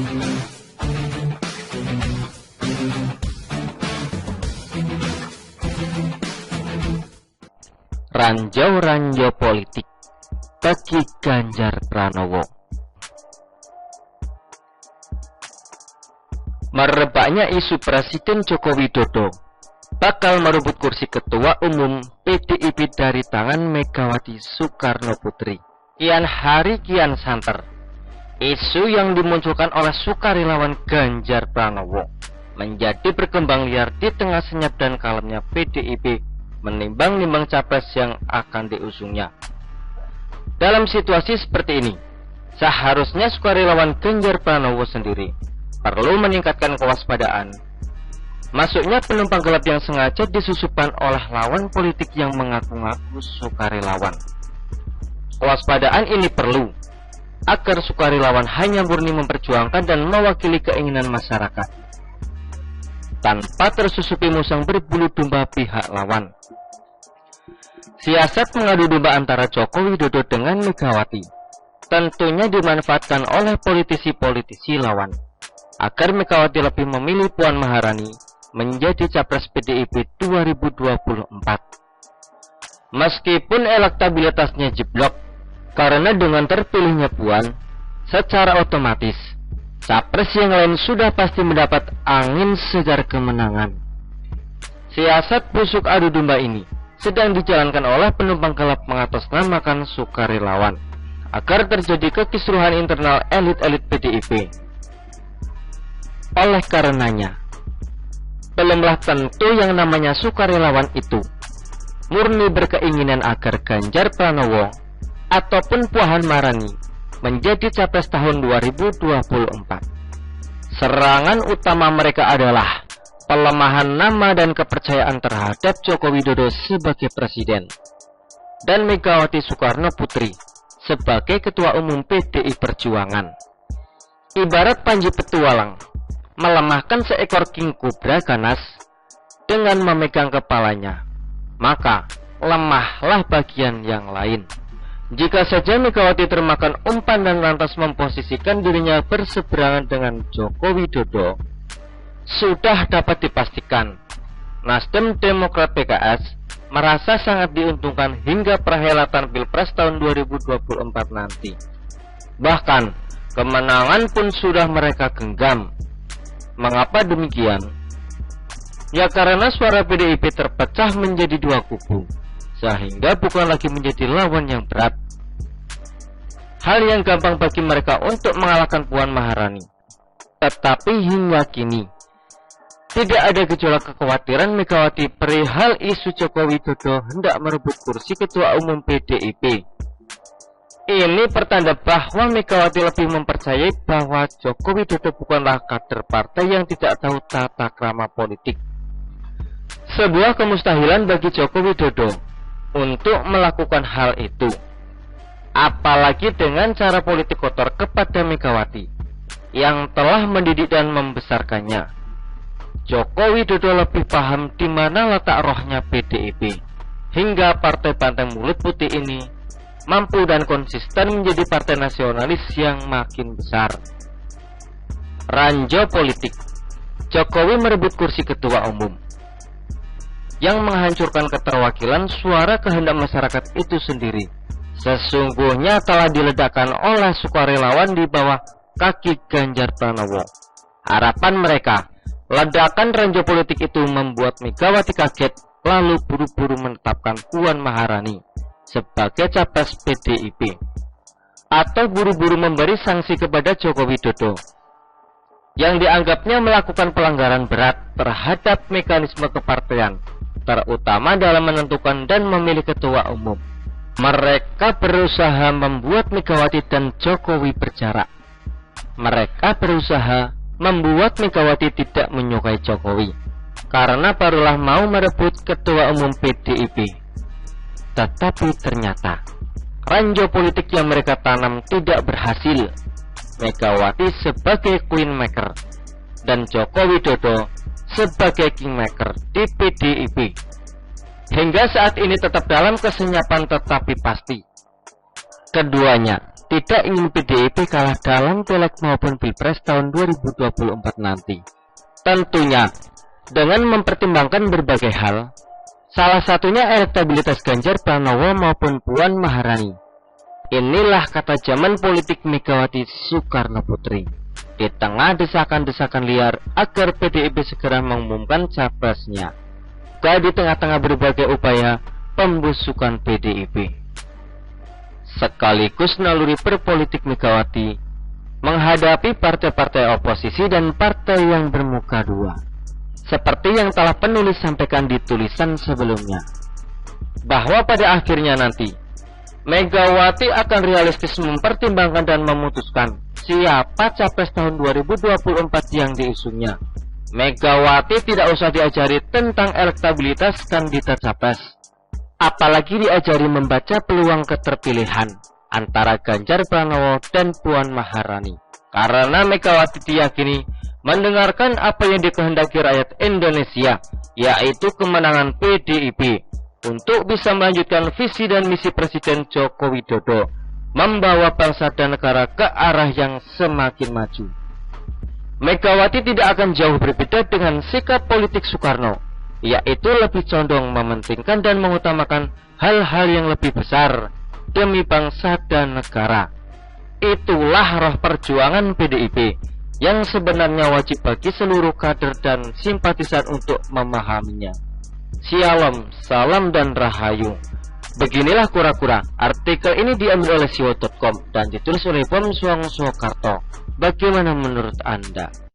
Ranjau-ranjau politik bagi Ganjar Pranowo. Merebaknya isu Presiden Joko Widodo bakal merebut kursi Ketua Umum PDIP dari tangan Megawati Soekarno Putri kian hari kian santer. Isu yang dimunculkan oleh sukarelawan Ganjar Pranowo menjadi berkembang liar di tengah senyap dan kalemnya PDIP menimbang-nimbang capres yang akan diusungnya. Dalam situasi seperti ini, seharusnya sukarelawan Ganjar Pranowo sendiri perlu meningkatkan kewaspadaan. Masuknya penumpang gelap yang sengaja disusupkan oleh lawan politik yang mengaku-ngaku sukarelawan. Kewaspadaan ini perlu agar sukarelawan hanya murni memperjuangkan dan mewakili keinginan masyarakat, tanpa tersusupi musang berbulu domba pihak lawan. Siasat mengadu domba antara Joko Widodo dengan Megawati tentunya dimanfaatkan oleh politisi-politisi lawan agar Megawati lebih memilih Puan Maharani menjadi capres PDIP 2024. Meskipun elektabilitasnya jeblok karena dengan terpilihnya Puan, secara otomatis capres yang lain sudah pasti mendapat angin segar kemenangan. Siasat busuk adu domba ini sedang dijalankan oleh penumpang gelap mengatasnamakan sukarelawan agar terjadi kekisruhan internal elit-elit PDIP. Oleh karenanya, belumlah tentu yang namanya sukarelawan itu murni berkeinginan agar Ganjar Pranowo ataupun Puan Maharani menjadi capres tahun 2024. Serangan utama mereka adalah pelemahan nama dan kepercayaan terhadap Joko Widodo sebagai presiden dan Megawati Soekarno Putri sebagai Ketua Umum PDI Perjuangan. Ibarat Panji Petualang melemahkan seekor king cobra ganas dengan memegang kepalanya, maka lemahlah bagian yang lain. Jika saja Megawati termakan umpan dan lantas memposisikan dirinya berseberangan dengan Joko Widodo, sudah dapat dipastikan Nasdem, Demokrat, PKS merasa sangat diuntungkan hingga perhelatan Pilpres tahun 2024 nanti. Bahkan kemenangan pun sudah mereka genggam. Mengapa demikian? Ya karena suara PDIP terpecah menjadi dua kubu, sehingga bukan lagi menjadi lawan yang berat. Hal yang gampang bagi mereka untuk mengalahkan Puan Maharani. Tetapi hingga kini tidak ada gejolak kekhawatiran Megawati perihal isu Joko Widodo hendak merebut kursi Ketua Umum PDIP. Ini pertanda bahwa Megawati lebih mempercayai bahwa Joko Widodo bukanlah kader partai yang tidak tahu tata krama politik. Sebuah kemustahilan bagi Joko Widodo untuk melakukan hal itu, apalagi dengan cara politik kotor kepada Megawati yang telah mendidik dan membesarkannya. Joko Widodo lebih paham di mana letak rohnya PDIP, hingga partai banteng mulut putih ini mampu dan konsisten menjadi partai nasionalis yang makin besar. Ranjau politik, Jokowi merebut kursi Ketua Umum yang menghancurkan keterwakilan suara kehendak masyarakat itu sendiri. Sesungguhnya telah diledakkan oleh sukarelawan di bawah kaki Ganjar Pranowo. Harapan mereka, ledakan ranjau politik itu membuat Megawati kaget, lalu buru-buru menetapkan Puan Maharani sebagai capres PDIP, atau buru-buru memberi sanksi kepada Joko Widodo yang dianggapnya melakukan pelanggaran berat terhadap mekanisme kepartean, terutama dalam menentukan dan memilih ketua umum. Mereka berusaha membuat Megawati dan Jokowi berjarak. Mereka berusaha membuat Megawati tidak menyukai Jokowi karena barulah mau merebut ketua umum PDIP. Tetapi ternyata ranjau politik yang mereka tanam tidak berhasil. Megawati sebagai queenmaker dan Joko Widodo sebagai kingmaker di PDIP hingga saat ini tetap dalam kesenyapan, tetapi pasti keduanya tidak ingin PDIP kalah dalam Pileg maupun Pilpres tahun 2024 nanti. Tentunya, dengan mempertimbangkan berbagai hal, salah satunya elektabilitas Ganjar Pranowo maupun Puan Maharani. Inilah kata zaman politik Megawati Soekarno Putri di tengah desakan-desakan liar agar PDIP segera mengumumkan capresnya. Di tengah-tengah berbagai upaya pembusukan PDIP. Sekaligus naluri berpolitik Megawati menghadapi partai-partai oposisi dan partai yang bermuka dua. Seperti yang telah penulis sampaikan di tulisan sebelumnya, bahwa pada akhirnya nanti Megawati akan realistis mempertimbangkan dan memutuskan siapa capres tahun 2024 yang diusungnya. Megawati tidak usah diajari tentang elektabilitas kandidat capres, apalagi diajari membaca peluang keterpilihan antara Ganjar Pranowo dan Puan Maharani. Karena Megawati diyakini mendengarkan apa yang dikehendaki rakyat Indonesia, yaitu kemenangan PDIP untuk bisa melanjutkan visi dan misi Presiden Joko Widodo, membawa bangsa dan negara ke arah yang semakin maju. Megawati tidak akan jauh berbeda dengan sikap politik Soekarno, yaitu lebih condong mementingkan dan mengutamakan hal-hal yang lebih besar demi bangsa dan negara. Itulah roh perjuangan PDIP yang sebenarnya wajib bagi seluruh kader dan simpatisan untuk memahaminya. Shalom, salam dan rahayu. Beginilah kura-kura. Artikel ini diambil oleh siwo.com dan ditulis oleh Bom Suang Soekarto. Bagaimana menurut Anda?